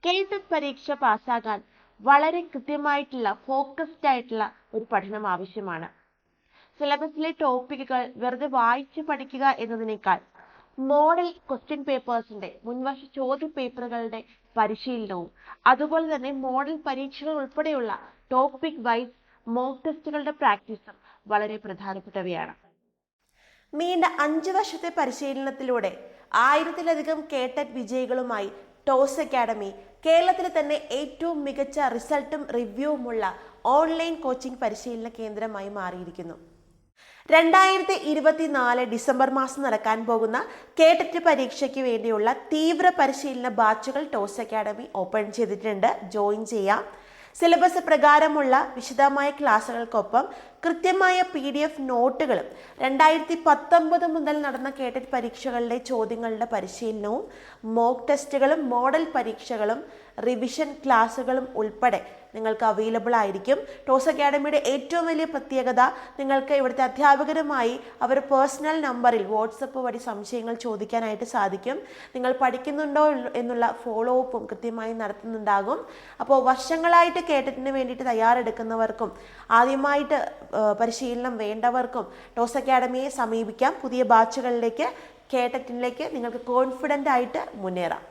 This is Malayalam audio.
കേട്ടറ്റ് പരീക്ഷ പാസ്സാകാൻ വളരെ കൃത്യമായിട്ടുള്ള ഫോക്കസ്ഡ് ആയിട്ടുള്ള ഒരു പഠനം ആവശ്യമാണ്. സിലബസിലെ ടോപ്പിക്കുകൾ വെറുതെ വായിച്ചു പഠിക്കുക എന്നതിനേക്കാൾ മോഡൽ ക്വസ്റ്റ്യൻ പേപ്പേഴ്സിന്റെ മുൻവർഷ ചോദ്യ പേപ്പറുകളുടെ പരിശീലനവും അതുപോലെ തന്നെ മോഡൽ പരീക്ഷകൾ ഉൾപ്പെടെയുള്ള ടോപ്പിക് വൈസ് മോക്ക് ടെസ്റ്റുകളുടെ പ്രാക്ടീസും വളരെ പ്രധാനപ്പെട്ടവയാണ്. നീണ്ട 5 വർഷത്തെ പരിശീലനത്തിലൂടെ 1000-ലധികം കേട്ടറ്റ് വിജയികളുമായി ടോസ് അക്കാഡമി കേരളത്തിലെ തന്നെ ഏറ്റവും മികച്ച റിസൾട്ടും റിവ്യൂവുമുള്ള ഓൺലൈൻ കോച്ചിംഗ് പരിശീലന കേന്ദ്രമായി മാറിയിരിക്കുന്നു. 2024 ഡിസംബർ മാസം നടക്കാൻ പോകുന്ന കേട്ടറ്റ് പരീക്ഷയ്ക്ക് വേണ്ടിയുള്ള തീവ്ര പരിശീലന ബാച്ചുകൾ ടോസ് അക്കാഡമി ഓപ്പൺ ചെയ്തിട്ടുണ്ട്. ജോയിൻ ചെയ്യാം. സിലബസ് പ്രകാരമുള്ള വിശദമായ ക്ലാസുകൾക്കൊപ്പം കൃത്യമായ PDF നോട്ടുകളും 2019 മുതൽ നടന്ന കേട്ടറ്റ് പരീക്ഷകളുടെ ചോദ്യങ്ങളുടെ പരിശീലനവും മോക്ക് ടെസ്റ്റുകളും മോഡൽ പരീക്ഷകളും റിവിഷൻ ക്ലാസുകളും ഉൾപ്പെടെ നിങ്ങൾക്ക് അവൈലബിൾ ആയിരിക്കും. ടോസ് അക്കാഡമിയുടെ ഏറ്റവും വലിയ പ്രത്യേകത, നിങ്ങൾക്ക് ഇവിടുത്തെ അധ്യാപകരുമായി അവർ പേഴ്സണൽ നമ്പറിൽ വാട്സപ്പ് വഴി സംശയങ്ങൾ ചോദിക്കാനായിട്ട് സാധിക്കും. നിങ്ങൾ പഠിക്കുന്നുണ്ടോ എന്നുള്ള ഫോളോ അപ്പും കൃത്യമായി നടത്തുന്നുണ്ടാകും. അപ്പോൾ വർഷങ്ങളായിട്ട് കേട്ടറ്റിന് വേണ്ടിയിട്ട് തയ്യാറെടുക്കുന്നവർക്കും ആദ്യമായിട്ട് പരിശീലനം വേണ്ടവർക്കും ടോസ് അക്കാഡമിയെ സമീപിക്കാം. പുതിയ ബാച്ചുകളിലേക്ക് കേട്ടറ്റിലേക്ക് നിങ്ങൾക്ക് കോൺഫിഡൻ്റ് ആയിട്ട് മുന്നേറാം.